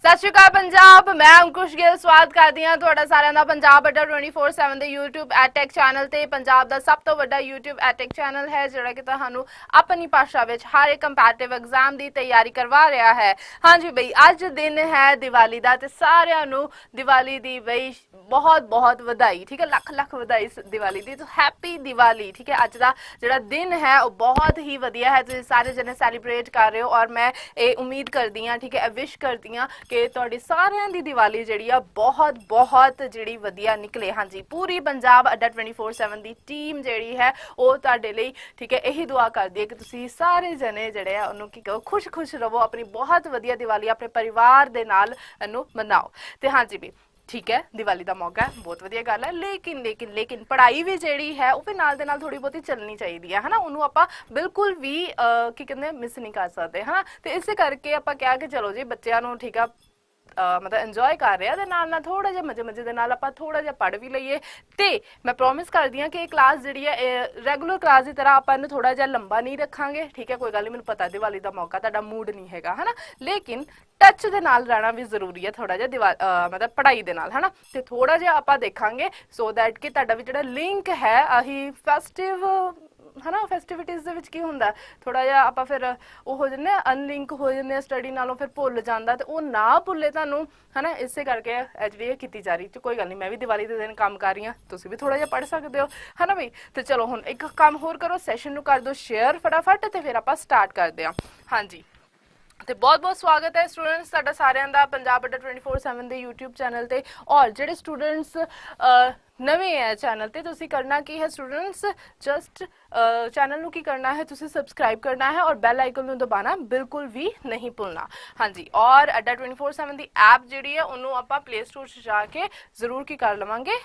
सत श्री अकाल पंजाब। मैं अंकुश गिल स्वागत करदी हां तुहाडा सारिਆਂ ਦਾ पंजाब अड्डा 24/7 ਦੇ YouTube एडटेक चैनल ਤੇ पंजाब ਦਾ ਸਭ ਤੋਂ ਵੱਡਾ YouTube एडटेक चैनल है ਜਿਹੜਾ ਕਿ ਤੁਹਾਨੂੰ ਆਪਣੀ ਭਾਸ਼ਾ ਵਿੱਚ ਹਰ ਇੱਕ ਕੰਪੈਟੀਟਿਵ ਐਗਜ਼ਾਮ ਦੀ ਤਿਆਰੀ ਕਰਵਾ ਰਿਹਾ ਹੈ। ਹਾਂਜੀ ਬਈ ਅੱਜ ਦਿਨ ਹੈ ਦੀਵਾਲੀ ਦਾ ਤੇ ਸਾਰਿਆਂ ਨੂੰ ਦੀਵਾਲੀ ਦੀ ਬਈ बहुत बहुत ਵਧਾਈ। ठीक है, लख लख ਵਧਾਈ ਦੀਵਾਲੀ ਦੀ। तो हैप्पी ਦੀਵਾਲੀ। ठीक है, ਅੱਜ ਦਾ ਜਿਹੜਾ ਦਿਨ है वो बहुत ही ਵਧੀਆ है। ਤੁਸੀਂ ਸਾਰੇ ਜਣੇ ਸੈਲੀਬ੍ਰੇਟ ਕਰ ਰਹੇ ਹੋ और मैं ये उम्मीद करदी हां, ठीक है, विश करदी हां कि तुहाडी सारिਆਂ ਦੀ ਦੀਵਾਲੀ ਜਿਹੜੀ ਆ बहुत बहुत ਜਿਹੜੀ ਵਧੀਆ ਨਿਕਲੇ। ਹਾਂਜੀ, ਪੂਰੀ ਪੰਜਾਬ ਅੱਡਾ 24/7 ਦੀ ਟੀਮ ਜਿਹੜੀ ਹੈ ਉਹ ਤੁਹਾਡੇ ਲਈ, ठीक है, ਇਹੀ ਦੁਆ ਕਰਦੀ ਹੈ ਕਿ ਤੁਸੀਂ ਸਾਰੇ ਜਣੇ ਜਿਹੜੇ ਆ ਉਹਨੂੰ ਕੀ ਕਹੋ ਖੁਸ਼ ਖੁਸ਼ ਰਹੋ, ਆਪਣੀ बहुत ਵਧੀਆ ਦੀਵਾਲੀ ਆਪਣੇ ਪਰਿਵਾਰ ਦੇ ਨਾਲ ਇਹਨੂੰ ਮਨਾਓ। ਤੇ ਹਾਂਜੀ ਵੀ ठीक है, दिवाली का मौका है, बहुत वधिया गल है। लेकिन लेकिन लेकिन पढ़ाई भी जिहड़ी है वो भी नाल दे नाल थोड़ी बहुती चलनी चाहिए है ना, उन्होंने आपां बिल्कुल भी की कहते मिस नहीं कर सकते है ना। तो इस करके आपां कहा कि चलो जी बच्चों नूं ठीक है मतलब इंजॉय कर रहे हैं नाल थोड़ा जिहा मजे मजे दे नाल आपां थोड़ा जिहा पढ़ भी लईए। तो मैं प्रॉमिस करदी हां कि क्लास जिहड़ी है रेगुलर क्लास की तरह आपां इहनूं थोड़ा जिहा लंबा नहीं रखांगे। ठीक है, कोई गल नहीं, मैनूं पता दिवाली का मौका तुहाडा मूड नहीं हैगा है ना, लेकिन टच दे नाल रहना भी जरूरी है थोड़ा जिहा मतलब पढ़ाई दे नाल है ना। तो थोड़ा जिहा आपां देखांगे सो दैट कि तुहाडा भी जिहड़ा लिंक है अही फेस्टिव है ना, फैसटिविटीज़ ਦੇ ਵਿੱਚ ਕੀ ਹੁੰਦਾ ਥੋੜਾ ਜਿਹਾ ਆਪਾਂ ਫਿਰ ਉਹ ਹੋ ਜਾਂਦੇ ਆ ਅਨਲਿੰਕ ਹੋ ਜਾਂਦੇ ਆ ਸਟੱਡੀ ਨਾਲੋਂ, ਫਿਰ ਭੁੱਲ ਜਾਂਦਾ ਤੇ ਉਹ ਨਾ ਭੁੱਲੇ ਤੁਹਾਨੂੰ ਹੈ ਨਾ। ਇਸੇ ਕਰਕੇ ਜਿਹੜੀ ਕੀਤੀ ਜਾ ਰਹੀ ਤੇ ਕੋਈ ਗੱਲ ਨਹੀਂ, ਮੈਂ ਵੀ ਦੀਵਾਲੀ ਦੇ ਦਿਨ ਕੰਮ ਕਰ ਰਹੀ ਹਾਂ, ਤੁਸੀਂ ਵੀ ਥੋੜਾ ਜਿਹਾ ਪੜ੍ਹ ਸਕਦੇ ਹੋ ਹੈ ਨਾ ਬਈ। ਤੇ ਚਲੋ ਹੁਣ ਇੱਕ ਕੰਮ ਹੋਰ ਕਰੋ, ਸੈਸ਼ਨ ਨੂੰ ਕਰ ਦਿਓ ਸ਼ੇਅਰ ਫਟਾਫਟ ਤੇ ਫਿਰ ਆਪਾਂ ਸਟਾਰਟ ਕਰਦੇ ਹਾਂ। ਹਾਂਜੀ ਤੇ ਬਹੁਤ ਬਹੁਤ ਸਵਾਗਤ ਹੈ ਸਟੂਡੈਂਟਸ ਤੁਹਾਡਾ ਸਾਰਿਆਂ ਦਾ ਪੰਜਾਬ ਅੱਡਾ 24/7 ਦੇ YouTube ਚੈਨਲ ਤੇ। ਔਰ ਜਿਹੜੇ ਸਟੂਡੈਂਟਸ नवे है चैनल ते तुसी करना की है स्टूडेंट्स, जस्ट चैनल नू की करना है, तुसी सब्सक्राइब करना है और बैल आइकन नू दबाना बिल्कुल भी नहीं भूलना। हाँ जी, और अड्डा 24/7 की ऐप जिहड़ी है उन्होंने आपां प्ले स्टोर से जाके जरूर की कर लवांगे,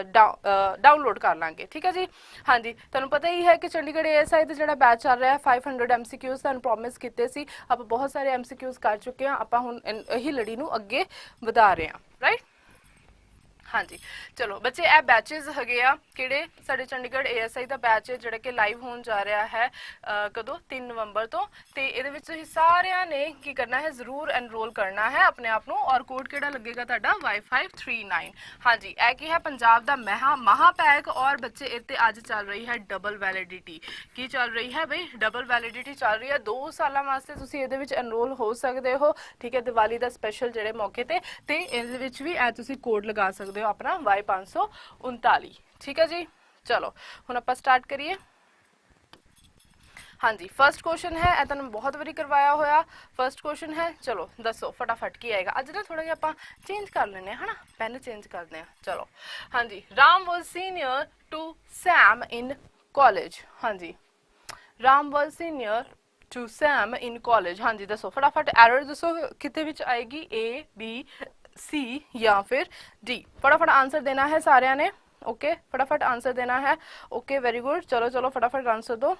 डाउनलोड कर लांगे। ठीक है जी। हाँ जी, तुहानूं पता ही है कि चंडीगढ़ ASI का जिहड़ा बैच चल रहा है 500 MCQs तुहानूं प्रॉमिस कीते सी, आपां बहुत सारे MCQs कर चुके हैं, आपां हुण यही लड़ी नूं अगे वधा रहे हैं, राइट। हाँ जी, चलो बच्चे ए बैचेस है किहड़े साडे चंडीगढ़ ASI का बैच है जिहड़ा कि लाइव होने जा रहा है कदों 3 नवंबर तो। ये तुसीं सारिਆਂ ने की करना है जरूर एनरोल करना है अपने आप नूं। और कोड किहड़ा लगेगा तुहाडा Y539। हाँ जी, यह की है पंजाब का महा पैक। और बच्चे इत्ते अज चल रही है डबल वैलिडिटी। की चल रही है बई डबल वैलिडिटी चल रही है, 2 साल वास्ते तुसीं इहदे विच एनरोल हो सकते हो। ठीक है, दिवाली का स्पैशल जिहड़े मौके ते इहदे विच भी तुसीं कोड लगा सकते हो अपना Y539। ठीक है जी, चलो हुण आपां स्टार्ट करिए। हाँ जी, फर्स्ट क्वेश्चन है, यह तुहानूं बहुत बारी करवाया होया फर्स्ट क्वेश्चन है। चलो दसो फटाफट की आएगा। अज ना थोड़ा जिहा आपां चेंज कर लेने है ना, पेन चेंज करते हैं। चलो हाँ जी, Ram was senior to Sam in college. हाँ जी, Ram was senior to Sam in college. हाँ जी, दसो फटाफट एरर दसो किते विच आएगी, A B C या फिर D। फटाफट आंसर देना है सारिਆਂ ने। ओके, फटाफट आंसर देना है। ओके, वेरी गुड, चलो चलो फटाफट आंसर दो।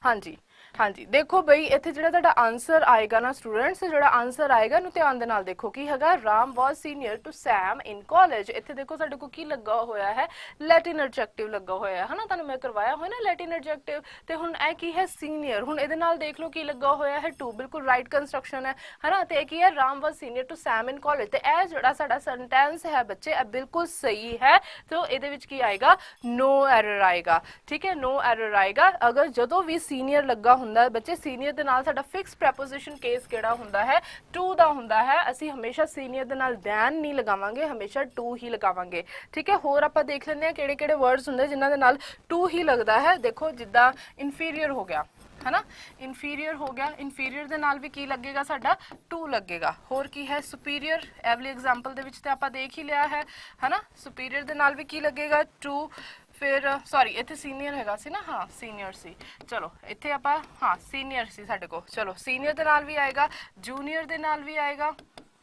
हाँ जी, हाँ जी, देखो बई इत्थे जिहड़ा तुहाडा आंसर आएगा ना स्टूडेंट्स, जिहड़ा आंसर आएगा नूं ध्यान दे नाल देखो की हैगा Ram was senior to Sam in college. इत्थे देखो साडे को की लगा होया है, लैटिन एडजेक्टिव लगा होया है ना, तुहानूं मैं करवाया होया ना लैटिन एडजेक्टिव। ते हुण ए की है सीनियर, हुण इहदे नाल देख लो की लगा होया है टू, बिल्कुल राइट कंस्ट्रक्शन है ना। ते की है Ram was senior to Sam in college. ते ए जिहड़ा साडा सेंटेंस है बच्चे ए बिल्कुल सही है। तो इहदे विच की आएगा, नो एरर आएगा। ठीक है, नो एरर आएगा। अगर जदों भी सीनियर लगा हुंदा बच्चे, सीनियर दे नाल साडा फिक्स प्रैपोजिशन केस किहड़ा हुंदा है, टू दा हुंदा है। असीं हमेशा सीनियर दे नाल दैन नहीं लगावांगे, हमेशा टू ही लगावांगे। ठीक है, होर आपां देख लैंदे हां किहड़े किहड़े वर्ड्स हुंदे जिन्हां दे नाल टू ही लगदा है। देखो जिद्दां इनफीरियर हो गया है ना, इनफीरियर हो गया, इनफीरियर दे नाल भी की लगेगा साडा टू लगेगा। होर की है सुपीरियर, एवली एग्जाम्पल दे विच ते आपां देख ही लिया है ना, सुपीरियर दे नाल भी की लगेगा टू। फिर सॉरी इत्थे सीनियर हैगा सी ना, हाँ सीनियर सी, चलो इत्थे आपां हाँ सीनियर सी साडे को, चलो सीनियर दे नाल भी आएगा, जूनियर दे नाल भी आएगा।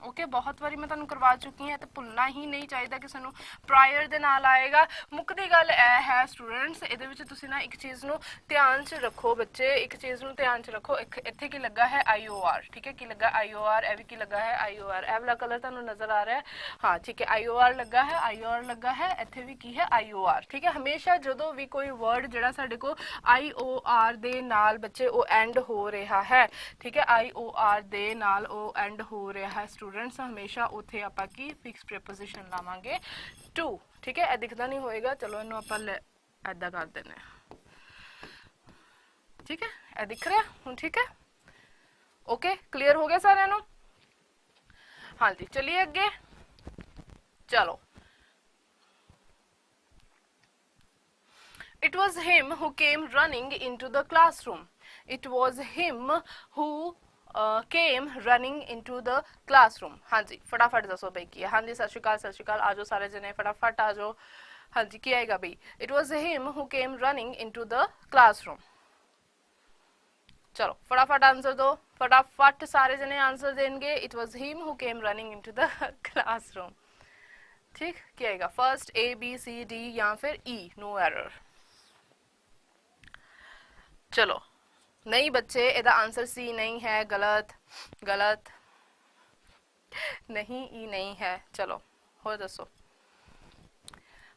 ओके बहुत बारी मैं तुहानू करवा चुकी हाँ, तो भुलना ही नहीं चाहिए किसी को प्रायर दे नाल आएगा। मुक्कदी गल है स्टूडेंट्स, ये ना एक चीज़ नू ध्यान च रखो बच्चे, एक चीज़ नू ध्यान च रखो। इत्थे की लगा है IOR, ठीक है, की लगा IOR, ए भी की लगा है IOR, ए वाला कलर तुहानू नज़र आ रहा है, हाँ ठीक है, IOR लगा है, IOR लगा है, इत्थे भी की है IOR, ठीक है। हमेशा जो भी कोई वर्ड जिहड़ा साडे को IOR दे नाल बच्चे वो एंड हो रहा है, ठीक है, IOR दे नाल वो एंड हो रहा है स्टूडेंट्स, हमेशा उत्थे आपां की फिक्स प्रीपोजिशन लावांगे टू, ठीक है। दिखता नहीं होएगा, चलो इनू आपां ऐदा कर देने, ठीक है, ए दिख रहा हुण, ठीक है, ओके क्लियर हो गया सारिਆਂ ਨੂੰ? हाँ जी चलिए अगे चलो। It was him who came running into the classroom. It was him who came running into the classroom. हाँ जी फटाफट दसो भाई की है? हाँ जी सत श्री अकाल, आ जाओ सारे जने फटाफट आ जाओ। हाँ जी की आएगा भाई? It was him who came running into the classroom. चलो फटाफट आंसर दो, फटाफट सारे जने आंसर देंगे। It was him who came running into the classroom. ठीक, क्या आएगा? First A B C D या फिर E, नो एरर। चलो नहीं बच्चे, एदा आंसर सी नहीं है, गलत गलत, नहीं ई नहीं है। चलो हो दसो।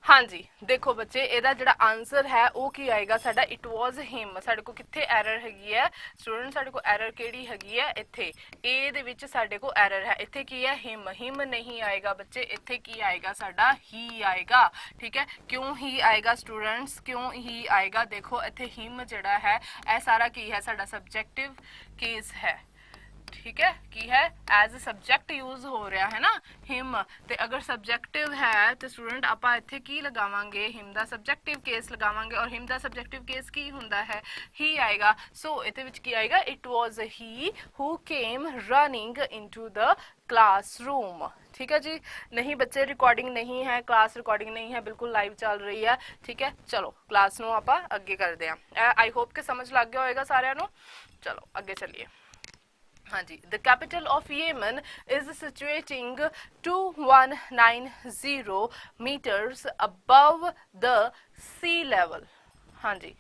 हाँ जी देखो बच्चे, एदा जिहड़ा आंसर है वो की आएगा साडा इट वॉज हिम। साडे को कित्थे एरर हैगी है स्टूडेंट, साडे को एरर केड़ी हैगी है? इत्थे ए दे विच साडे को एरर है। इत्थे की है? हिम। हिम नहीं आएगा बच्चे, इत्थे की आएगा साडा? ही आएगा, ठीक है। क्यों ही आएगा स्टूडेंट्स, क्यों ही आएगा? देखो इत्थे हिम जिहड़ा है ए सारा की है साडा सब्जेक्टिव केस है, ठीक है, की है एज सब्जेक्ट यूज हो रहा है ना हिम। ते अगर सब्जेक्टिव है तो स्टूडेंट आपा इत्थे की लगावांगे? हिम दा सब्जेक्टिव केस लगावांगे, और हिम दा सब्जेक्टिव केस की हुंदा है? ही आएगा। सो इत्थे विच की आएगा? It was he who came running into the classroom, ठीक है जी। नहीं बच्चे रिकॉर्डिंग नहीं है, क्लास रिकॉर्डिंग नहीं है, बिल्कुल लाइव चल रही है, ठीक है। चलो क्लास नू आपां अगे करदे हां। आई होप के समझ लग गया होएगा सारिਆਂ ਨੂੰ। चलो अगे चलिए। हाँ जी, the capital of Yemen is situating 2190 meters above the sea level. हाँ जी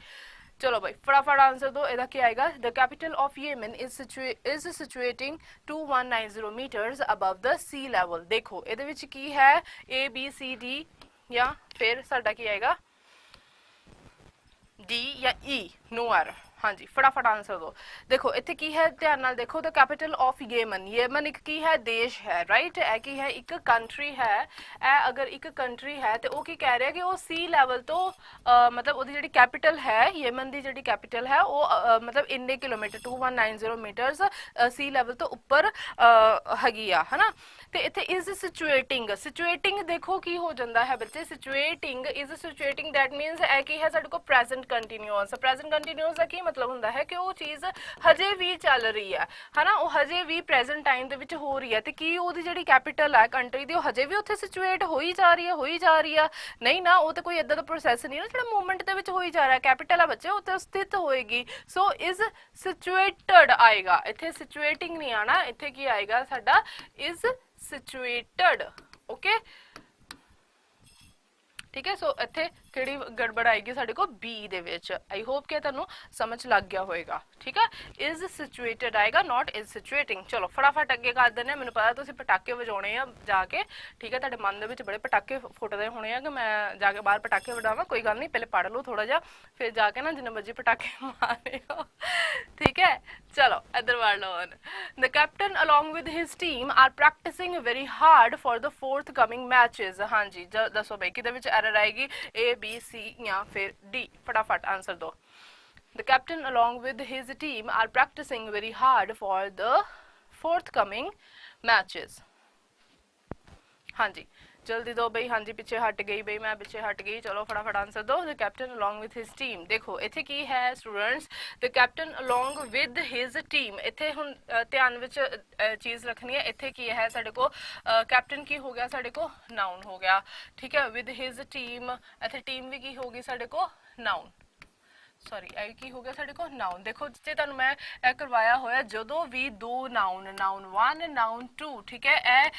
चलो भाई फटाफट आंसर दो, एदा क्या आएगा? The capital of Yemen is situating 2190 meters above the sea level. देखो एदे विच की है? A B C D या फिर साडा की आएगा? D या E, नो एरर। हाँ जी फटाफट आंसर दो। देखो इत्थे की है, ध्यान नाल देखो, द कैपिटल ऑफ येमन, येमन एक की है? देश है, राइट। ए की है? एक कंट्री है। ए अगर एक कंट्री है तो वो की कह रहा है कि वो सी लैवल तो मतलब वो जिहड़ी कैपिटल है येमन की, जिहड़ी कैपिटल है वो मतलब इन्ने किलोमीटर 2190 मीटर्स सी लैवल तो उपर हैगी आ, है ना। तो इत्थे इज सिचुएटिंग, सिचुएटिंग देखो की हो जाता है बच्चे? सिचुएटिंग इज सिचुएटिंग दैट मीनस ए की है साडे को? Present continuous. प्रेजेंट कंटीन्यूअस का की मतलब ਹੁੰਦਾ है कि वो चीज़ हजे भी चल रही है ना, वो हजे भी प्रेजेंट टाइम ਦੇ ਵਿੱਚ हो रही है। तो की वो ਜਿਹੜੀ कैपिटल है कंट्री ਦੀ, ਉਹ ਹਜੇ ਵੀ ਉੱਥੇ ਸਿਚੁਏਟ ਹੋਈ ਜਾ ਰਹੀ ਹੈ नहीं ना, वो तो कोई इदा का प्रोसैस नहीं ना ਜਿਹੜਾ मूवमेंट ਦੇ ਵਿੱਚ ਹੋਈ ਜਾ ਰਿਹਾ। कैपिटल है बच्चे ਉੱਥੇ स्थित होएगी। सो इज सिचुएटेड आएगा, इत्थे सिचुएटिंग नहीं आना, इत्थे की आएगा साडा? इज सिचुएटेड, ओके ठीक है। सो इत्थे किहड़ी गड़बड़ आएगी साडे को? B they which. I hope कि तुहानू समझ लग गया होएगा, ठीक है। इज सिचुएटेड आएगा, नॉट इज सिचुएटिंग। चलो फटाफट अगे कर देने। मैनू पता तुसीं पटाके वजाने आ जाके, ठीक है, तुहाडे मन दे विच बड़े पटाके फुटदे होने आ कि मैं जाके बाहर पटाके वजावां। कोई गल नहीं, पहले पढ़ लो थोड़ा जिहा, फिर जाके ना जिन्ने मर्जी पटाके मारे हो, ठीक है। चलो इधर वड़ लो। The captain along with his team are practicing very hard for the forthcoming matches. हाँ जी दसो भाई किहदे विच एरर आएगी? A B C या फिर D? फटाफट आंसर दो। The captain along with his team are practicing very hard for the forthcoming matches. हाँ जी जल्दी दो भाई। हाँ जी पीछे हट गई भाई, मैं पीछे हट गई। चलो फटाफट आंसर दो। The captain along with his team, देखो इत्थे की है students? The captain along with his team. इत्थे हुण ध्यान विच चीज़ रखनी है। इत्थे की है साडे को? कैप्टन की हो गया साडे को? नाउन हो गया, ठीक है। विद हिज टीम, इत्थे टीम भी की होगी साडे को? नाउन। सॉरी की हो गया साडे को नाउन। देखो जे तुहानू मैं ए करवाया होया जदों भी दो नाउन, नाउन 1 नाउन 2, ठीक है, ए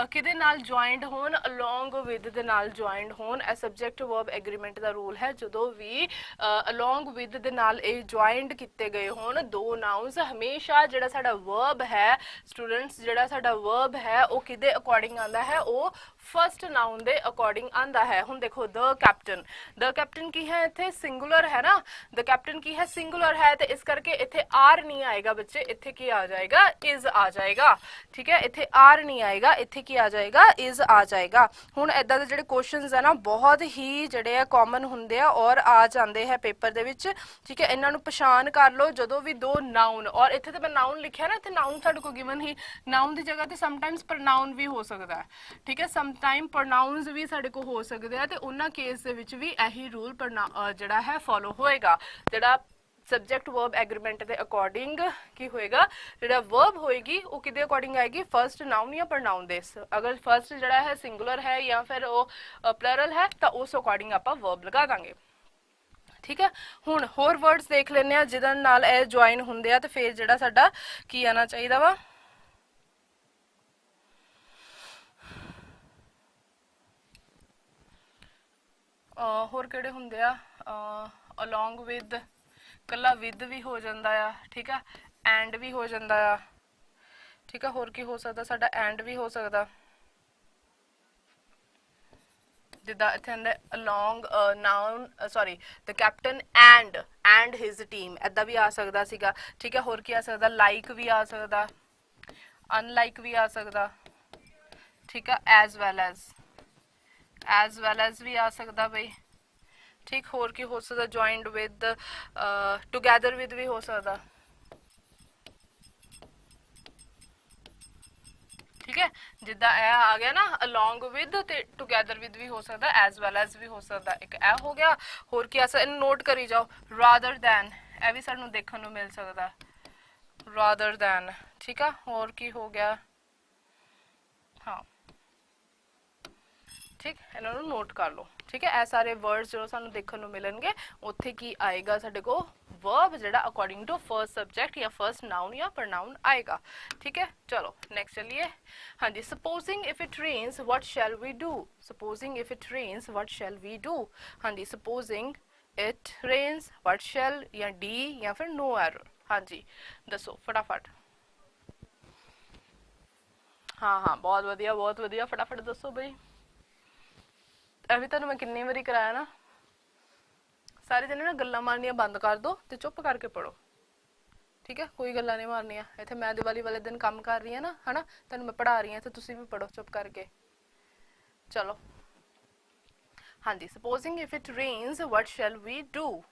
किदे नाल ज्वाइंट होन, अलोंग विद दे नाल ज्वाइंट होन, ए सब्जेक्ट वर्ब एग्रीमेंट दा रूल है। जदों भी अलोंग विद दे नाल ए ज्वाइंट किते गए होन दो नाउन्स, हमेशा जिहड़ा साडा वर्ब है स्टूडेंट्स, जिहड़ा साडा वर्ब है वो किदे अकॉर्डिंग आंदा है, वो फर्स्ट नाउन दे अकॉर्डिंग आंदा है। हुण देखो द कैप्टन की है इत्थे सिंगुलर है ना, द कैप्टन की है सिंगुलर है, तो इस करके इत्थे आर नहीं आएगा बच्चे, इत्थे की आ जाएगा इज आ जाएगा, ठीक है, इत्थे आर नहीं आएगा, इत्थे की आ जाएगा इज आ जाएगा। हुण इदां दे जिहड़े क्वेश्चनस है ना बहुत ही जिहड़े आ कॉमन हुंदे आ और आ जांदे है पेपर दे विच, ठीक है, इन्हां नूं पछाण कर लो जदों भी दो नाउन, और इत्थे ते मैं नाउन लिखिया ना, इत्थे नाउन साडे कोल गिवन ही, नाउन दी जगह ते समटाइम्स प्रोनाउन भी हो सकदा है, ठीक है, समटाइम प्रोनाउंस भी साडे कोल हो सकदे आ, ते उन्हां केस दे विच भी यही रूल जिहड़ा है फॉलो होएगा, जिहड़ा सब्जेक्ट वर्ब एग्रीमेंट के अकॉर्डिंग की होएगा, जिहड़ा वर्ब होएगी वो किदे अकॉर्डिंग आएगी, फर्स्ट नाउन या प्रोनाउन दे। अगर फर्स्ट जिहड़ा है सिंगुलर है या फिर वो प्लरल है तो उस अकॉर्डिंग आपां वर्ब लगा दांगे, ठीक है। हुण होर वर्ड्स देख लैंदे आ जिहदे नाल ए ज्वाइन हुंदे आ, ते फिर जिहड़ा साडा की आना चाहिदा वा, होर किहड़े हुंदे आ, अलोंग विद, कला विद भी हो जाता है, ठीक है, एंड भी हो जाता है, ठीक है, होर की हो सकता साडा एंड भी हो सकता, जिदा इत्थे आंदा along noun sorry the captain and his team, इदा भी आ सकता सीगा, ठीक है, होर की आ सकता, लाइक भी आ सकता, अनलाइक भी आ सकता, ठीक है, एज वेल एज भी आ सकता बई, ठीक, होर की हो सकता ज्वाइंट विद, टुगैदर विद भी हो सकता, ठीक है, जिदा ए आ गया ना अलोंग विद, ते टुगैदर विद भी हो सकता, एज वेल एज भी हो सकता, एक ए हो गया। होर की ऐसा नोट करी जाओ, रादर दैन, ए भी सानू देखने मिल सकता, रादर दैन, ठीक है, होर की हो गया, हाँ, ठीक, इन्हां नूं नोट कर लो, ठीक है, ए सारे वर्ड्स जो सानू देखने मिलणगे, उत्थे की आएगा साडे को वर्ब जिहड़ा अकॉर्डिंग टू फर्स्ट सब्जेक्ट या फर्स्ट नाउन या प्रोनाउन आएगा, ठीक है। चलो नेक्स्ट चलिए, हाँ जी, supposing if it rains what shall we do, supposing if it rains what shall we do, हाँ जी, supposing it rains what shall, या डी या फिर नो एरर, हाँ जी दसो फटाफट, हाँ हाँ बहुत वधिया फटाफट दसो बई, अभी तुहानू मैं कितनी बारी कराया ना, सारे जने ना गल्लां मारनियां बंद कर दो ते चुप करके पढ़ो, ठीक है, कोई गल्लां नहीं मारनियां, इत्थे मैं दिवाली वाले दिन काम कर रही है ना, है ना, तुहानू मैं पढ़ा रही हूँ, तो तुसी भी पढ़ो चुप करके। चलो हाँ जी, supposing if it rains what shall we do,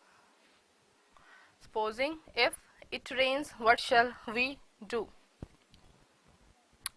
supposing if it rains what shall we do,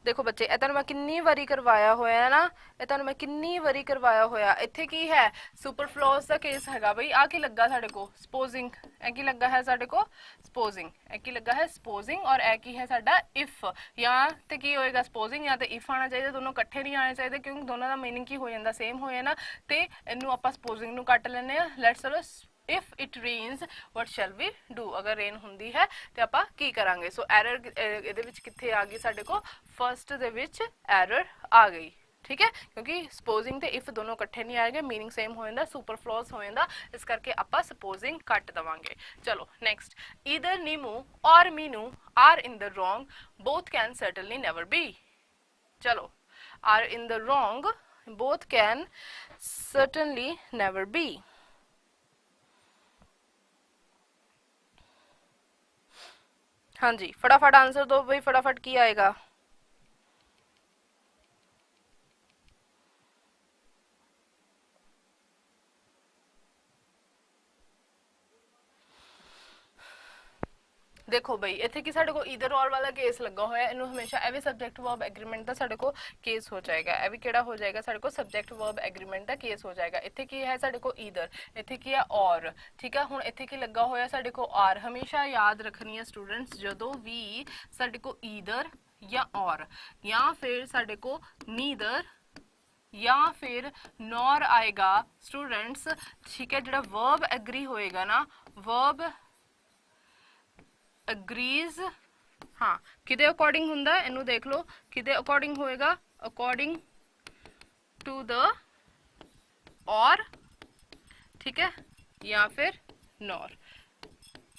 देखो बच्चे ये तुहानू मैं कितनी बारी करवाया होया ना, ये तुहानू मैं कितनी बारी करवाया होया, इत्थे की है सुपरफ्लोज का केस हैगा बई, आ की लगा साडे को सपोजिंग, ए की लगा है साडे को सपोजिंग, ए की लगा है सपोजिंग, और ए की है साडा इफ, या ते की होएगा सपोजिंग या ते इफ आना चाहिए, दोनों इकट्ठे नहीं आने चाहिए, क्योंकि दोनों का मीनिंग की हो जाता सेम हो जाना, ते इनू आपां सपोजिंग नू कट लैने आ, लेट्स चलो if it rains what shall we do, अगर रेन हुंदी है तो आपां की करांगे, सो एरर इहदे विच कित्थे आ गई साडे को, फर्स्ट दे विच एरर आ गई, ठीक है, क्योंकि सपोजिंग ते इफ दोनों इकट्ठे नहीं आएंगे, मीनिंग सेम हो जाता, सुपरफ्लोज हो जाता, इस करके आपां सपोजिंग कट देवांगे। चलो next, either Nimu or Minu are in the wrong, both can certainly never be, चलो are in the wrong, both can certainly never be, हाँ जी फटाफट आंसर दो भाई, फटाफट की आएगा, देखो बई इत्थे कि साडे को ईदर और वाला केस लगा होया, इनू हमेशा ए भी सब्जेक्ट वर्ब एग्रीमेंट दा साडे को केस हो जाएगा, ए भी केड़ा हो जाएगा साडे को सब्जेक्ट वर्ब एग्रीमेंट दा केस हो जाएगा। इत्थे की है साडे को ईदर, इत्थे की है और, ठीक है, हुण इत्थे की लगा होया साडे को आर, हमेशा याद रखनी है स्टूडेंट्स, जदों भी साडे को ईदर या और या फिर साडे को नीदर या फिर नॉर आएगा स्टूडेंट्स, ठीक है। जो वर्ब एग्री होएगा ना, वर्ब एग्रीज, हाँ किदे अकॉर्डिंग हुंदा है, इनू देख लो किदे अकॉर्डिंग होएगा, अकॉर्डिंग टू द और, ठीक है, या फिर नॉर,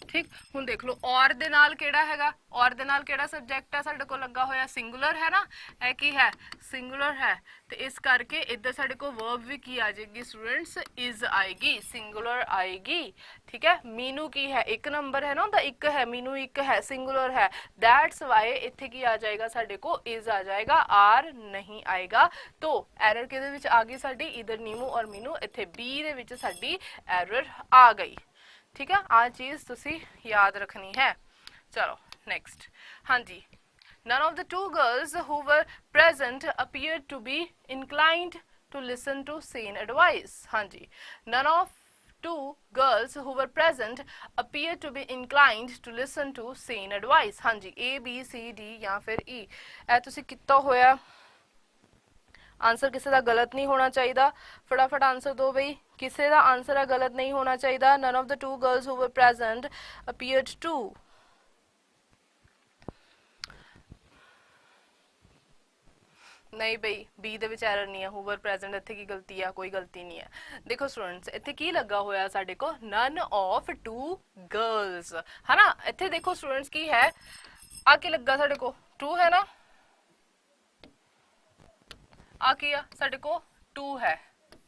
ठीक। हुण देख लो और दे नाल केड़ा हैगा, और दे नाल केड़ा सब्जैक्ट है साडे को लगा होया, सिंगुलर है ना, है की है, सिंगुलर है। तो इस करके इधर साडे को वर्ब भी की आ जाएगी स्टूडेंट्स, इज आएगी, सिंगुलर आएगी, ठीक है। मीनू की है, एक नंबर है ना उनका, एक है, मीनू एक है, सिंगुलर है, दैट्स वाई इत्थे की आ जाएगा साडे को, इज आ जाएगा, आर नहीं आएगा। तो एरर किहदे विच आ गई साडी, इधर नीमू और मीनू, इत्थे बी दे विच साडी एरर आ गई, ठीक है। आ चीज तुसी याद रखनी है। चलो नेक्स्ट, हाँ जी, none of the two girls who were present appeared to be inclined to listen to sane advice। हाँ जी, none of two girls who were present appeared to be inclined to listen to sane advice। हाँ जी, A B C D या फिर E, ए तुसी कितना होया, answer किसी का गलत नहीं होना चाहिए, फटाफट आंसर दो बई, किसी का आंसर गलत नहीं होना चाहिए। None of the two girls who were present appeared to, नहीं बई बी दे विच एरर नहीं है, हूवर प्रेजेंट, इत्थे की गलती है, कोई गलती नहीं है। देखो स्टूडेंट्स इत्थे की लगा होया साडे को, नन ऑफ टू गर्ल्स, है ना। इत्थे देखो स्टूडेंट्स की है, आ के लगा साडे को टू है ना, आ किया साडे को टू है,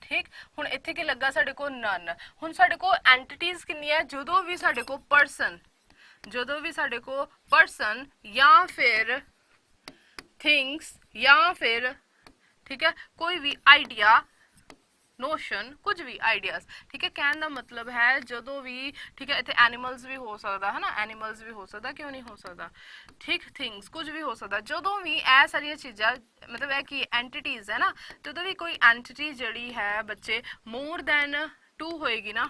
ठीक। हुण इत्थे की लगा साडे को नन। हुण साडे को एंटिटीज कितनी है, जदों भी साडे को पर्सन, जदों भी साडे को पर्सन या फिर थिंग्स या फिर, ठीक है, कोई भी आइडिया, नोशन, कुछ भी आइडियाज, ठीक है, कहने का मतलब है जदों भी, ठीक है, इतने एनिमल्स भी हो सकता है ना, एनिमल्स भी हो सकता, क्यों नहीं हो सकता, ठीक, थिंग्स कुछ भी हो सकता, जदों भी ए सारिया चीज़ा, मतलब है कि एंटिटीज है ना, जदों भी कोई एंटिटी जड़ी है बच्चे मोर दैन टू होएगी ना,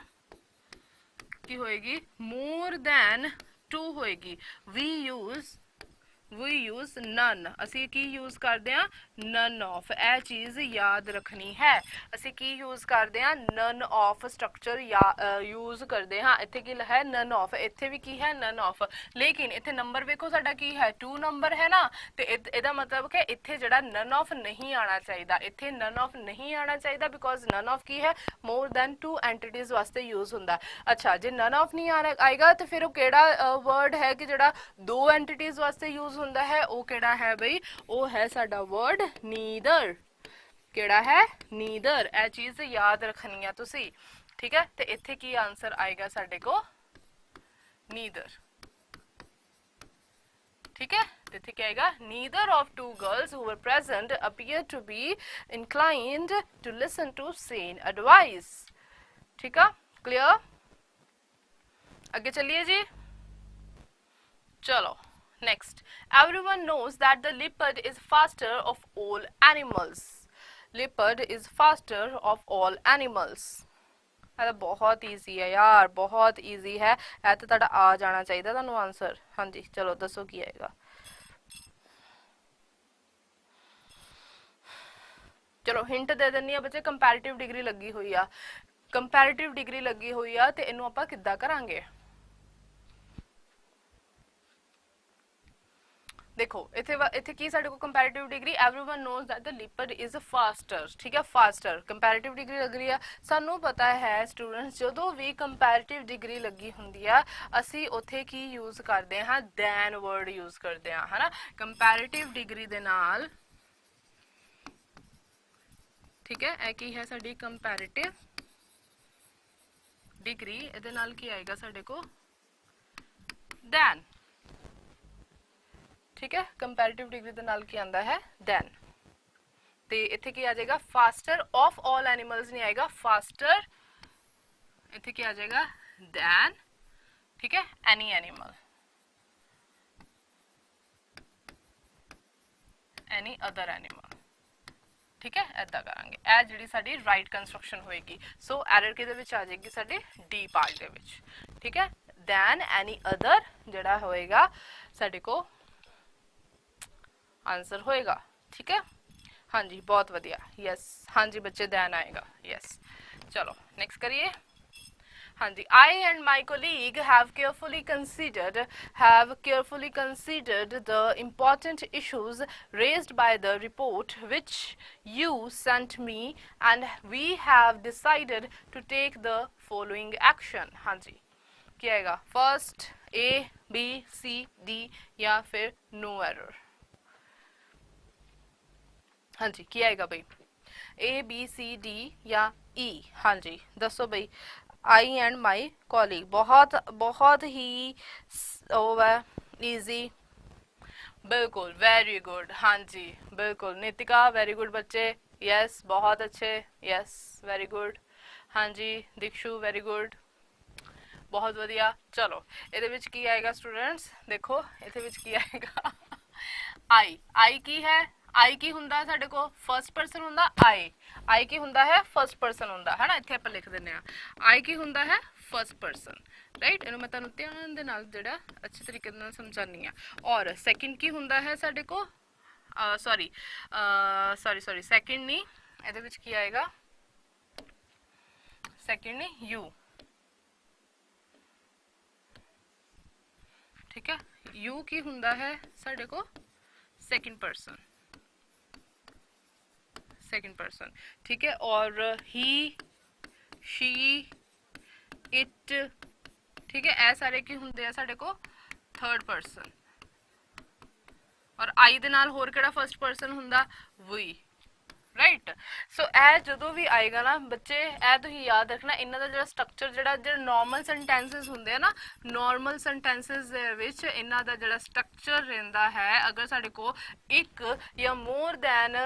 की होएगी, मोर दैन टू होएगी, वी यूज नन, असी की यूज करते हैं, नन ऑफ, ए चीज याद रखनी है, असी की यूज करते हैं, नन ऑफ स्ट्रक्चर या यूज करते हैं। इत्थे की है नन ऑफ, इत्थे भी की है नन ऑफ, लेकिन इत्थे नंबर वेखो साडा की है, टू नंबर है ना, तो इहदा मतलब कि इत्थे जड़ा नन ऑफ नहीं आना चाहिए, इत्थे नन ऑफ नहीं आना चाहिए, बिकॉज नन ऑफ की है मोर दैन टू एंटिटीज वास्ते यूज हुंदा। अच्छा जे नन ऑफ नहीं आएगा तो फिर वो केड़ा वर्ड है कि जड़ा दो एंटिटीज वास्ते यूज हुंदा है, वो केड़ा है बई, वो है साडा वर्ड नीदर, केड़ा है नीदर, ए चीज याद रखनी है तुसी, ठीक है। तो इत्थे की आंसर आएगा साडे को नीदर, ठीक है। तो इत्थे क्या आएगा, neither of two girls who were present appear to be inclined to listen to sane advice, ठीक है, क्लियर। आगे चलिए जी, चलो next, everyone knows that the leopard is faster of all animals, leopard is faster of all animals। ਇਹ ਤਾਂ बहुत easy है यार, बहुत ईजी है, ਇਹ ਤਾਂ ਤੁਹਾਡਾ आ जाना चाहिए ਤੁਹਾਨੂੰ आंसर। हाँ जी चलो दसो की आएगा, चलो हिंट दे देनी है बच्चे, कंपैरेटिव डिग्री लगी हुई आ, कंपैरेटिव डिग्री लगी हुई आ, ते इनू आपां किद्दां करांगे। देखो इथे की साडे को comparative degree, everyone knows that the leopard is faster, ठीक है, फास्टर कंपैरेटिव डिग्री लग रही है। सानू पता है स्टूडेंट्स जदों भी कंपैरेटिव डिग्री लगी हुंदी है असी उथे की यूज करते हैं, दैन वर्ड यूज करते हैं, है ना। कंपैरेटिव डिग्री दे नाल, ठीक है, ए की है साडी कंपैरेटिव डिग्री, इहदे नाल की आएगा साडे को दैन, ठीक है। कंपैरेटिव डिग्री दे नाल की आंदा है दैन, ते इत्थे की आ जाएगा फास्टर ऑफ ऑल एनिमल्स नहीं आएगा, फास्टर इत्थे की आ जाएगा दैन, ठीक है, any animal, any other animal, ठीक है, ऐदा करांगे, ए जिहड़ी साडी राइट कंस्ट्रक्शन होएगी। सो एरर किहदे विच आ जाएगी साडी डी पार्ट दे विच, ठीक है, दैन एनी अदर जिहड़ा होएगा साडे को आंसर होएगा, ठीक है। हाँ जी बहुत वधिया यस हाँ जी बच्चे ध्यान आएगा यस चलो नेक्स्ट करिए हाँ जी I and my colleague have carefully considered the important issues raised by the report which you sent me and we have decided to take the following action हाँ जी क्या आएगा first A B C D या फिर no error हाँ जी क्या आएगा भाई A B C D या E हाँ जी दसो भाई आई एंड माई कॉलीग बहुत बहुत ही इजी बिल्कुल वेरी गुड हाँ जी बिल्कुल नितिका वेरी गुड बच्चे यस बहुत अच्छे यस वेरी गुड हाँ जी दीक्षु वेरी गुड बहुत वधिया चलो ਇਹਦੇ ਵਿੱਚ ਕੀ ਆਏਗਾ स्टूडेंट्स देखो ਇਹਦੇ ਵਿੱਚ ਕੀ ਆਏਗਾ आई की है आई की ਹੁੰਦਾ ਸਾਡੇ ਕੋਲ ਫਰਸਟ ਪਰਸਨ ਹੁੰਦਾ आई की ਹੁੰਦਾ ਹੈ ਫਰਸਟ ਪਰਸਨ ਹੁੰਦਾ ਹੈ ਨਾ ਇੱਥੇ ਆਪਾਂ ਲਿਖ ਦਿੰਨੇ ਆ आई की ਹੁੰਦਾ ਹੈ ਫਰਸਟ ਪਰਸਨ ਰਾਈਟ ਇਹਨੂੰ ਮੈਂ ਤੁਹਾਨੂੰ ਧਿਆਨ ਦੇ ਨਾਲ ਜਿਹੜਾ ਅੱਛੇ ਤਰੀਕੇ ਨਾਲ ਸਮਝਾਨੀ ਆ ਔਰ ਸੈਕਿੰਡ ਕੀ ਹੁੰਦਾ ਹੈ ਸਾਡੇ ਕੋਲ ਸੌਰੀ ਸੈਕਿੰਡ ਨਹੀਂ ਇਹਦੇ ਵਿੱਚ ਕੀ ਆਏਗਾ ਸੈਕਿੰਡ ਨਹੀਂ ਯੂ ठीक है यू की हुंदा है साडे को सेकंड पर्सन ठीक है और ही शी इट ठीक है ए सारे की हुंदे आ साडे को थर्ड पर्सन और आई दे नाल होर केड़ा फर्स्ट पर्सन हुंदा वी राइट सो ए जो भी आएगा ना बच्चे ए तुम याद रखना इन्हों का जो स्ट्रक्चर जो नॉर्मल सेंटेंसेस होंगे ना नॉर्मल सेंटेंसेस इन्हों का जो स्ट्रक्चर रहिंदा है अगर साडे को एक या मोर दैन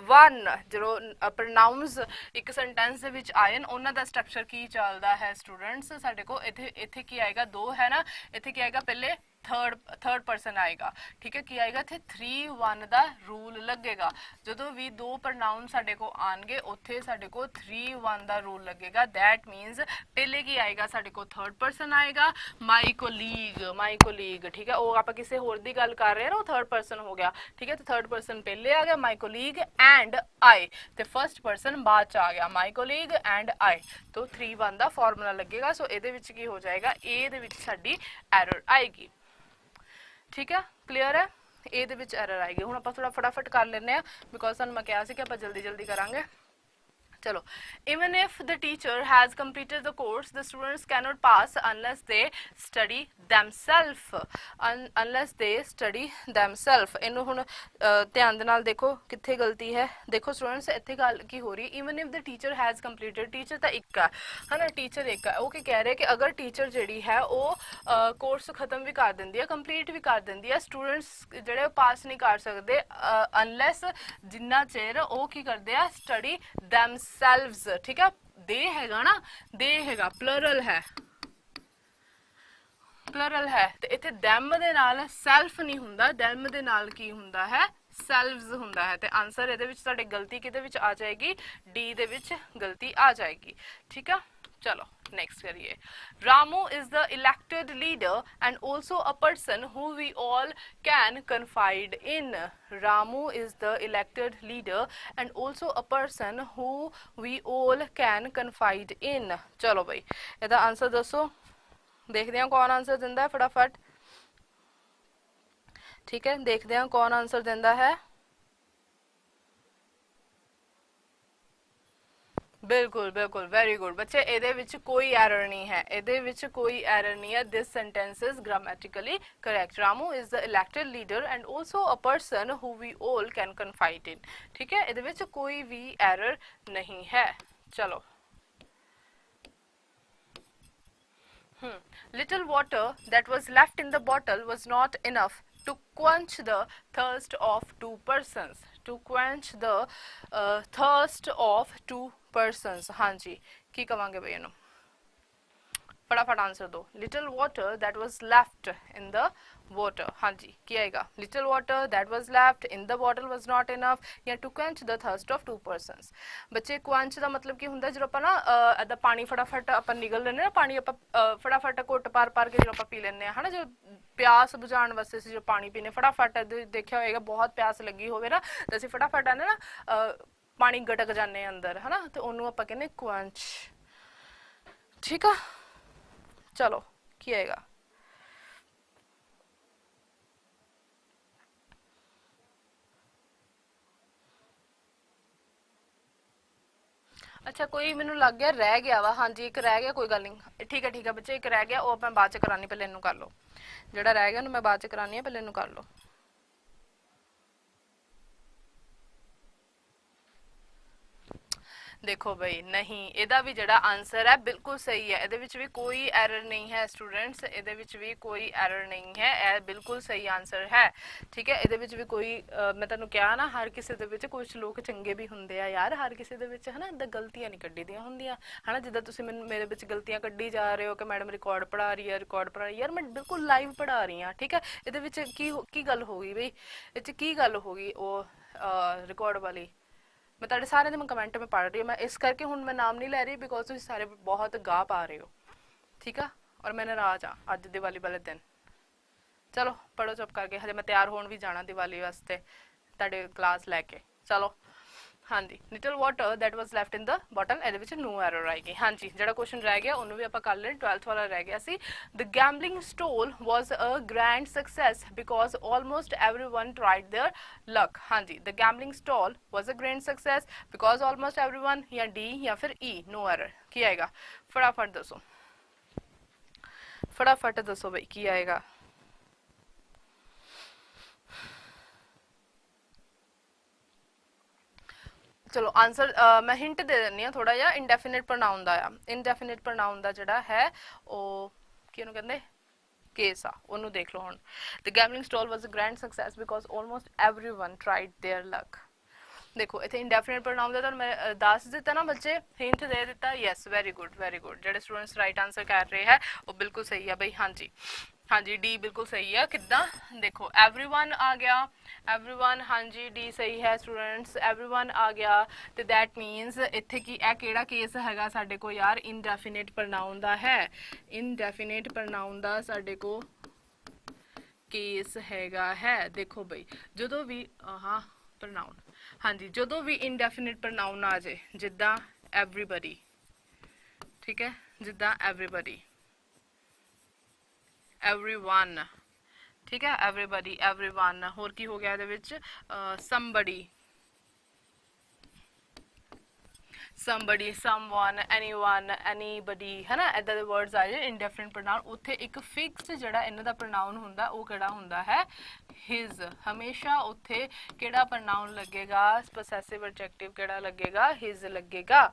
वन जो प्रोनाउंस एक सेंटेंस दे विच आए उन्हों का स्ट्रक्चर की चलता है स्टूडेंट्स साडे को इत्थे की आएगा दो है ना इत्थे की आएगा पहले थर्ड पर्सन आएगा ठीक है की आएगा इत्थे 3-1 का रूल लगेगा जो भी दो प्रनाउन साडे को आएंगे उत्थे साडे को 3-1 का रूल लगेगा दैट मीनस पहले की आएगा साडे को थर्ड पर्सन आएगा माई कोलीग ठीक है वो आप किसी होर दी गल कर रहे हैं ना वो थर्ड पर्सन हो गया ठीक है तो थर्ड पर्सन पहले आ गया माई कोलीग एंड आई तो फर्स्ट पर्सन बाद च आ गया माई कोलीग एंड आई तो 3-1 का फॉर्मूला लगेगा सो ये की हो जाएगा ए साडी एरर आएगी ठीक है क्लीयर है ए दे विच एरर आएगी हुण आपां थोड़ा फटाफट कर लेने आ बिकॉज तुहानूं मैं कहा सी कि आपां जल्दी जल्दी करांगे चलो even if the teacher has completed the course the students cannot pass unless they study themselves इन्हू हुण ध्यान दे नाल देखो कित्थे गलती है देखो स्टूडेंट्स इत्थे गल की हो रही है even if the teacher has completed teacher तो एक है ना टीचर एक है वो कह रहे कि अगर टीचर जिहड़ी है वो कोर्स खत्म भी कर दिंदी है कंप्लीट भी कर दिंदी है स्टूडेंट्स जिहड़े पास नहीं कर सकते अनलैस जिन्ना चेर वो की करते हैं स्टडी themselves ठीक है दे हैगा ना दे हैगा प्लरल है ते इत्थे them दे नाल सेल्फ नहीं हुंदा them दे नाल की हुंदा है सेल्व्स हुंदा है ते आंसर इहदे विच साडे गलती किहदे विच आ जाएगी डी दे विच गलती आ जाएगी ठीक है चलो नेक्स्ट करिए Ramu is the elected leader and also a person who we all can confide in Ramu is the elected leader and also a person who we all can confide in चलो भाई इहदा answer दसो देखते हैं कौन answer दिंदा है फटाफट ठीक है देखते हैं कौन आंसर दिंदा है बिल्कुल बिल्कुल वेरी गुड बच्चे ਇਹਦੇ ਵਿੱਚ कोई एरर नहीं है ਇਹਦੇ ਵਿੱਚ कोई एरर नहीं है this sentence is grammatically correct Ramu is the elected leader and also a person who we all can confide in ठीक है ਇਹਦੇ ਵਿੱਚ कोई भी एरर नहीं है चलो little water that was left in the bottle was not enough to quench the thirst of two persons to quench the thirst of two persons हाँ जी की कवांगे भाई इन्हों फटाफट आंसर दो। Little water that was left in the water, हाँ जी की आएगा? Little water that was left in the bottle was not enough, या to quench the thirst of 2 persons. बच्चे क्वेंच का मतलब की ਹੁੰਦਾ ਜਦੋਂ ਆਪਾਂ ਨਾ ਇਦਾਂ ਪਾਣੀ ਫਟਾਫਟ ਆਪਾਂ ਨਿਗਲ ਲੈਂਦੇ ਨਾ, ਪਾਣੀ ਆਪਾਂ ਫਟਾਫਟ ਘੁੱਟ ਪਾਰ ਕੇ ਜਦੋਂ ਆਪਾਂ ਪੀ ਲੈਂਦੇ ਆ ਹਨਾ, ਜੋ ਪਿਆਸ ਬੁਝਾਉਣ ਵਾਸਤੇ ਅਸੀਂ ਜੋ ਪਾਣੀ ਪੀਨੇ ਫਟਾਫਟ ਦੇਖਿਆ ਹੋਏਗਾ, ਬਹੁਤ ਪਿਆਸ ਲੱਗੀ ਹੋਵੇ ਨਾ ਤੇ ਅਸੀਂ ਫਟਾਫਟ ਆਨੇ ਨਾ ਪਾਣੀ ਗਟਕ ਜਾਂਦੇ ਅੰਦਰ ਹਨਾ, ਤੇ ਉਹਨੂੰ ਆਪਾਂ ਕਹਿੰਦੇ ਕੁਐਂਚ। ਠੀਕ ਆ ਚਲੋ ਕੀ ਆਏਗਾ? अच्छा कोई मैनू लग गया रह गया वा, हाँ जी एक रह गया, कोई गल नहीं, ठीक है बच्चे, एक रह गया वो मैं बाद च करानी, पहले इनू कर लो, जोड़ा रह गया मैं बाद च करानी है, पहले इनू कर लो। देखो भाई नहीं, ਇਹਦਾ भी ਜਿਹੜਾ आंसर है बिल्कुल सही है, ਇਹਦੇ ਵਿੱਚ भी कोई एरर नहीं है स्टूडेंट्स, ਇਹਦੇ ਵਿੱਚ भी कोई एरर नहीं है, ਇਹ बिल्कुल सही आंसर है। ठीक है ਇਹਦੇ ਵਿੱਚ भी कोई मैं ਤੁਹਾਨੂੰ ਕਿਹਾ ਨਾ, ਹਰ ਕਿਸੇ ਦੇ ਵਿੱਚ ਕੁਝ ਲੋਕ ਚੰਗੇ ਵੀ ਹੁੰਦੇ ਆ ਯਾਰ, ਹਰ ਕਿਸੇ ਦੇ ਵਿੱਚ ਹਨਾ ਇਦਾਂ ਗਲਤੀਆਂ ਨਹੀਂ ਕੱਢੀ ਦੀਆਂ ਹੁੰਦੀਆਂ ਹਨਾ, ਜਿੱਦਾਂ ਤੁਸੀਂ ਮੈਨੂੰ ਮੇਰੇ ਵਿੱਚ ਗਲਤੀਆਂ ਕੱਢੀ ਜਾ ਰਹੇ ਹੋ ਕਿ ਮੈਡਮ ਰਿਕਾਰਡ ਪੜਾ ਰਹੀ ਹੈ, ਰਿਕਾਰਡ ਪੜਾ ਰਹੀ ਯਾਰ, ਮੈਂ ਬਿਲਕੁਲ ਲਾਈਵ ਪੜਾ ਰਹੀ ਹਾਂ। ਠੀਕ ਹੈ ਇਹਦੇ ਵਿੱਚ ਕੀ ਗੱਲ ਹੋ ਗਈ ਬਈ, ਇਹ 'ਚ ਕੀ ਗੱਲ ਹੋ ਗਈ ਉਹ ਰਿਕਾਰਡ ਵਾਲੀ? मैं तुहाडे सारे मैं कमेंट में पढ़ रही हूँ, मैं इस करके हुण मैं नाम नहीं लै रही बिकॉज तुसीं सारे बहुत गा पा रहे हो। ठीक है और मैं नाराज हाँ अज दिवाली वाले दिन। चलो पढ़ो चुप करके, हजे मैं तैयार होण भी जाना दिवाली वास्ते तुहाडे क्लास लैके। चलो हाँ जी, little water that was left in the bottle, ਇਹਦੇ ਵਿੱਚ नो एरर आएगी। हाँ जी ਜਿਹੜਾ क्वेश्चन रह गया ਉਹਨੂੰ ਵੀ ਆਪਾਂ ਕਰ ਲੈਣ, 12th वाला रह गया सी। The gambling stall was a grand success because almost everyone tried their luck। हाँ जी the gambling stall was a grand success because almost everyone, या D या फिर E, no error ਕੀ ਆਏਗਾ? फटाफट दसो, फटाफट दसो भाई की आएगा? चलो आंसर मैं हिंट दे देनी हाँ थोड़ा जिहा, इनडेफिनिट प्रनाउन का आ, इनडेफिनिट प्रनाउन का जिहड़ा है वो किहनूं कहंदे केस आ, उन्होंने देख लो हुण। The gambling stall was a grand success because almost everyone tried there luck. देखो इतने इंडेफिनिट प्रनाउन का मैं दस दिता ना बच्चे, हिंट दे दिता। यस वेरी गुड जो स्टूडेंट्स राइट आंसर कर रहे हैं वो बिल्कुल सही है भाई। हाँ जी हाँ जी डी बिल्कुल सही है। किदा देखो एवरीवन आ गया, एवरीवन हाँ जी डी सही है स्टूडेंट्स, एवरीवन आ गया तो दैट मीनस इत्थे की ए केड़ा केस हैगा साडे को यार, इनडेफिनिट प्रनाउन दा है, इनडेफिनिट प्रनाउन दा साडे को केस हैगा है। देखो भाई जदों भी हाँ प्रनाउन, हाँ जी जदों भी इनडेफिनिट प्रनाउन आ जाए जिद्दां एवरीबडी, ठीक है जिद्दां एवरीबडी, एवरीवन, ठीक है एवरीबडी एवरीवन, होर की हो गया इहदे विच somebody, somebody someone anyone anybody है ना, इदां दे वर्ड्स आ जाए इंडेफिनिट प्रनाउन। उत्थे एक फिक्स जिहड़ा इन्हां दा प्रनाउन हुंदा वो किहड़ा हुंदा है? हिज। हमेशा उत्थे किहड़ा प्रनाउन लगेगा? पोसैसिव एडजेक्टिव किहड़ा लगेगा? हिज लगेगा।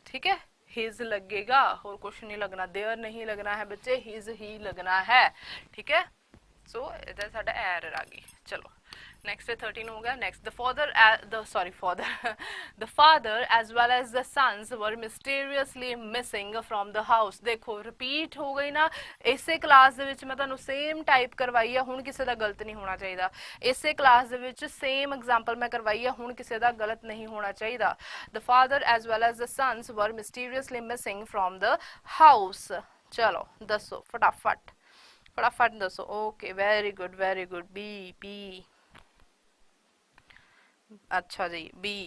ठीक है हिज लगेगा, और कुछ नहीं लगना, देयर नहीं लगना है बच्चे, हिज ही लगना है। ठीक है सो इधर साडा एरर आ गई। चलो नेक्स्ट 13 हो गया। Next the father as well as the sons were mysteriously missing from the house. देखो रिपीट हो गई ना, इसे क्लास दे विच मैं तुहानू सेम टाइप करवाई है, हुण किसी दा गलत नहीं होना चाहिए। इसे क्लास दे विच सेम एग्जाम्पल मैं करवाई है, हुण किसी दा गलत नहीं होना चाहिए। The father as well as the sons were mysteriously missing from the house. चलो दसो फटाफट फटाफट दसो। Okay very good B B, अच्छा जी बी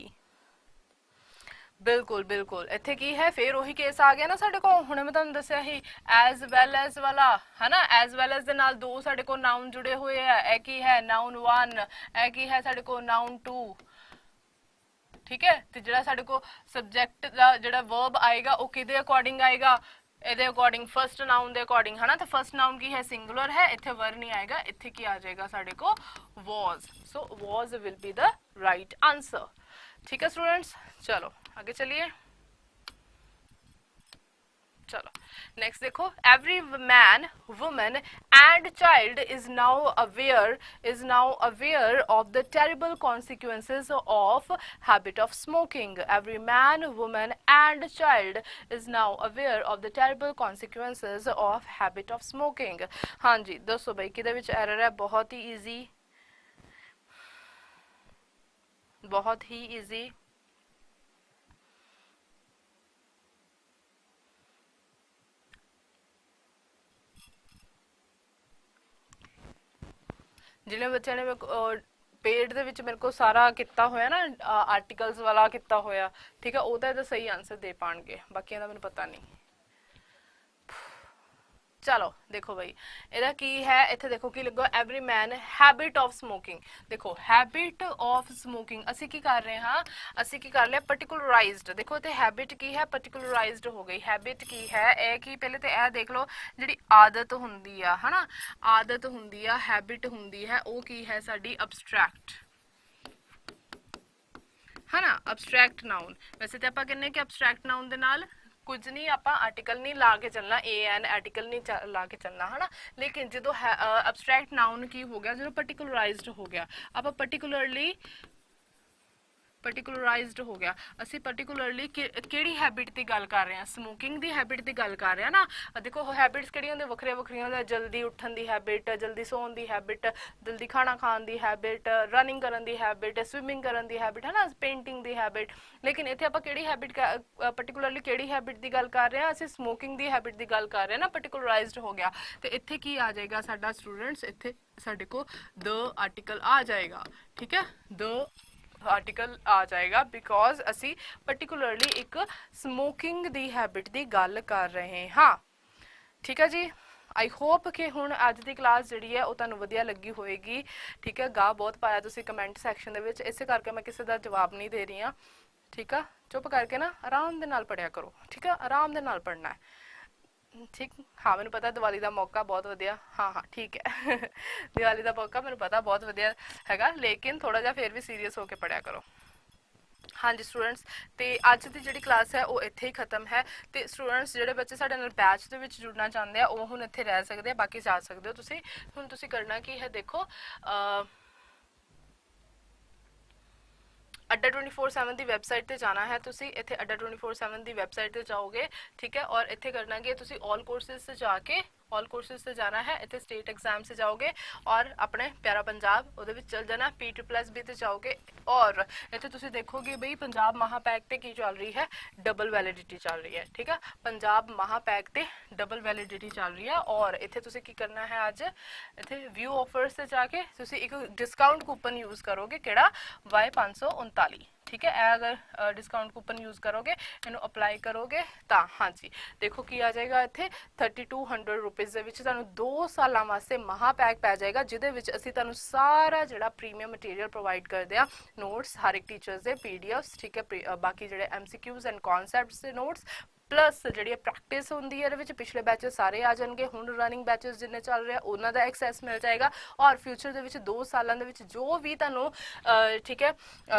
बिल्कुल बिल्कुल। इत्थे की है फिर वही केस आ गया ना साडे को, हुणे मैं तुहानू दस्सिया ही एज वेल एज वाला है ना, एज वेल एज दे नाल दो साडे को नाउन जुड़े हुए है। ए की है नाउन 1, ए की है साडे को नाउन 2। ठीक है ते जिहड़ा साडे को सब्जेक्ट दा जिहड़ा वर्ब आएगा वो किहदे अकॉर्डिंग आएगा? ਇਹਦੇ अकॉर्डिंग फर्स्ट नाउन के अकॉर्डिंग है ना, तो फर्स्ट नाउन की है सिंगुलर है, इत्थे वर नहीं आएगा, इत्थे की आ जाएगा साडे को was। So was will be the right answer. ठीक है स्टूडेंट्स चलो आगे चलिए। चलो नेक्स्ट देखो, every man woman and child is now aware of the terrible consequences of habit of smoking. Every man woman and child is now aware of the terrible consequences of habit of smoking. हाँ जी दसो बई किहदे विच error है? बहुत ही easy, बहुत ही easy. जिन्हें बच्चों ने पेड ਦੇ ਵਿੱਚ ਮੇਰੇ ਕੋ ਸਾਰਾ ਕੀਤਾ ਹੋਇਆ ਨਾ ਆਰਟੀਕਲਸ ਵਾਲਾ ਕੀਤਾ ਹੋਇਆ, ਠੀਕ ਹੈ, ਉਹਦਾ ਇਹਦਾ ਸਹੀ ਆਨਸਰ ਦੇ ਪਾਣਗੇ, ਬਾਕੀਆਂ ਦਾ ਮੈਨੂੰ ਪਤਾ ਨਹੀਂ। चलो देखो भाई ਇਹਦਾ ਕੀ ਹੈ, ਇੱਥੇ ਦੇਖੋ ਕੀ ਲੱਗੋ, every man habit of smoking. ਦੇਖੋ ਹੈਬਿਟ ਆਫ ਸਮੋਕਿੰਗ ਅਸੀਂ ਕੀ ਕਰ ਰਹੇ ਹਾਂ, ਅਸੀਂ ਕੀ ਕਰ ਲਿਆ ਪਾਰਟਿਕੂਲਰਾਈਜ਼ਡ। ਦੇਖੋ ਇੱਥੇ ਹੈਬਿਟ ਕੀ ਹੈ, ਪਾਰਟਿਕੂਲਰਾਈਜ਼ਡ ਹੋ ਗਈ। ਹੈਬਿਟ ਕੀ ਹੈ, ਇਹ ਕੀ ਪਹਿਲੇ ਤੇ ਇਹ ਦੇਖ ਲਓ, ਜਿਹੜੀ ਆਦਤ ਹੁੰਦੀ ਆ ਹਨਾ, ਆਦਤ ਹੁੰਦੀ ਆ, ਹੈਬਿਟ ਹੁੰਦੀ ਹੈ, ਉਹ ਕੀ ਹੈ ਸਾਡੀ ਅਬਸਟਰੈਕਟ है ना, अबस्ट्रैक्ट नाउन। वैसे तो आप कहने कि अबस्ट्रैक्ट नाउन दे नाल कुछ नहीं, आप आर्टिकल नहीं ला के चलना, ए एन आर्टिकल नहीं ला के चलना है ना। लेकिन जो अबस्ट्रैक्ट नाउन की हो गया, जो पर्टिकुलराइज्ड हो गया, आप पर्टिकुलराइज्ड हो गया, ਅਸੀਂ पर्टिकुलरली ਕਿਹੜੀ हैबिट ਦੀ ਗੱਲ ਕਰ ਰਹੇ ਹਾਂ, ਸਮੋਕਿੰਗ ਦੀ हैबिट ਦੀ ਗੱਲ ਕਰ ਰਹੇ ਹਾਂ ਨਾ। देखो हैबिट्स ਕਿਹੜੀਆਂ ਹੁੰਦੀਆਂ, ਵੱਖਰੀਆਂ ਵੱਖਰੀਆਂ ਹੁੰਦੀਆਂ, ਜਲਦੀ ਉੱਠਣ ਦੀ हैबिट, ਜਲਦੀ ਸੌਣ ਦੀ हैबिट, ਜਲਦੀ ਖਾਣਾ ਖਾਣ ਦੀ हैबिट, ਰਨਿੰਗ ਕਰਨ ਦੀ हैबिट, ਸਵਿਮਿੰਗ ਕਰਨ ਦੀ हैबिट, ਹੈ ਨਾ, ਪੇਂਟਿੰਗ ਦੀ हैबिट। ਲੇਕਿਨ ਇੱਥੇ ਆਪਾਂ ਕਿਹੜੀ हैबिट पर्टिकुलरली ਕਿਹੜੀ हैबिट ਦੀ ਗੱਲ ਕਰ ਰਹੇ ਹਾਂ, ਅਸੀਂ ਸਮੋਕਿੰਗ ਦੀ हैबिट ਦੀ ਗੱਲ ਕਰ ਰਹੇ ਹਾਂ ਨਾ, पर्टिकुलराइज्ड ਹੋ ਗਿਆ। ਤੇ ਇੱਥੇ ਕੀ ਆ ਜਾਏਗਾ ਸਾਡਾ ਸਟੂਡੈਂਟਸ, ਇੱਥੇ ਸਾਡੇ को द आर्टिकल आ जाएगा, ठीक है, द आर्टिकल आ जाएगा, बिकॉज असी पर्टिकुलरली एक स्मोकिंग दी हैबिट दी गल कर रहे हाँ, ठीक है जी। आई होप कि हुण अज दी क्लास जिहड़ी है वो तुहानूं वधिया लगी होएगी, ठीक है। गा बहुत पाया तुसीं कमेंट सैक्शन दे विच, इसे करके मैं किसी का जवाब नहीं दे रही हाँ, ठीक है। चुप करके ना आराम दे नाल पढ़िया करो, ठीक है, आराम दे नाल पढ़ना है, ठीक। हाँ मैंने पता दिवाली का मौका बहुत वधिया, हाँ हाँ ठीक है दिवाली का मौका मैंने पता बहुत वधिया हैगा, लेकिन थोड़ा जिहा फिर भी सीरीयस होकर पढ़िया करो। हाँ जी स्टूडेंट्स, तो अज की जी क्लास है वो इत्थे ही खत्म है। तो स्टूडेंट्स जोड़े बच्चे साडे नाल बैच दे विच जुड़ना चाहते हैं वो हुण इत्थे रह सकते हैं, बाकी जा सकते हो तुसीं। हुण तुसीं करना की है, देखो अड्डा 24/7 की वैबसाइट पर जाना है, तुसी इत्थे अड्डा 24/7 की वैबसाइट पर जाओगे, ठीक है। और इत्थे करना कि तुसी ऑल कोर्सेज से जाके ऑल कोर्सेज से जाना है, इतने स्टेट एग्जाम से जाओगे और अपने प्यारा पंजाब वो चल जाना, P2+B ते जाओगे। और इतने तुसी देखोगे बई पंजाब महापैक ते की चल रही है, डबल वैलिडिटी चल रही है, ठीक है। पंजाब महापैक ते डबल वैलिडिटी चल रही है। और इतने तुसी की करना है, अज इतने व्यू ऑफर्स से जाके तुसी एक डिस्काउंट कूपन यूज़ करोगे, केड़ा Y539, ठीक है। अगर डिस्काउंट कूपन यूज़ करोगे, इनू अप्लाई करोगे तो हाँ जी देखो की आ जाएगा, इतने 3200 रुपीज़ ਦੇ ਵਿੱਚ ਤੁਹਾਨੂੰ 2 ਸਾਲਾਂ ਵਾਸਤੇ महापैक पै जाएगा, ਜਿਹਦੇ ਵਿੱਚ ਅਸੀਂ ਤੁਹਾਨੂੰ ਸਾਰਾ ਜਿਹੜਾ ਪ੍ਰੀਮੀਅਮ ਮਟੀਰੀਅਲ ਪ੍ਰੋਵਾਈਡ ਕਰਦੇ ਆ, ਨੋਟਸ ਹਰ ਇੱਕ ਟੀਚਰਸ ਦੇ PDFs, ਠੀਕ ਹੈ, ਬਾਕੀ ਜਿਹੜੇ MCQs ਐਂਡ ਕਨਸੈਪਟਸ ਦੇ ਨੋਟਸ, प्लस जी प्रैक्टिस होंगी है, पिछले बैचेस सारे आ जाएंगे, हुण रनिंग बैचेस जिन्ने चल रहे उन्हों का एक्सैस मिल जाएगा। और फ्यूचर के 2 सालों के जो भी तुहानू ठीक है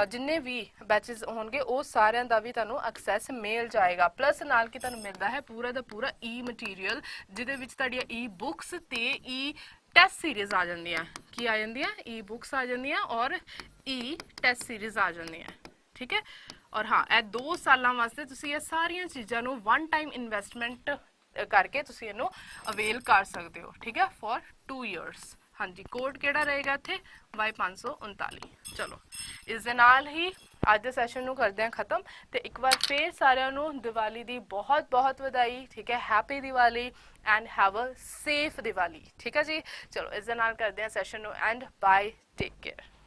जिन्ने भी बैचेस होंगे वो सारिਆਂ का भी तुहानू एक्सैस मिल जाएगा। प्लस नाल कि तुहानू मिलता है पूरा का पूरा ई मटीरियल, जिहदे विच तुहाडियां ई बुक्स ते ई टेस्ट सीरीज़ आ जांदियां, की आ जांदियां, ई बुक्स आ जांदियां और ई टेस्ट सीरीज़ आ जांदियां, ठीक है। और हाँ यह 2 सालों वास्ते तुसी ये सारिया चीज़ों को वन टाइम इन्वेस्टमेंट करके तुसी इहनू अवेल कर सकते हो, ठीक है, फॉर 2 ईयर्स। हाँ जी कोड केड़ा रहेगा इत्थे Y539। चलो इस दे नाल ही अज के सैशन नू करते हैं खत्म। तो एक बार फिर सारिਆਂ नू दिवाली की बहुत बहुत बधाई, ठीक है, happy Diwali and have a safe Diwali, ठीक है जी। चलो इस दे नाल करते हैं सैशन नू एंड बाय, टेक केयर।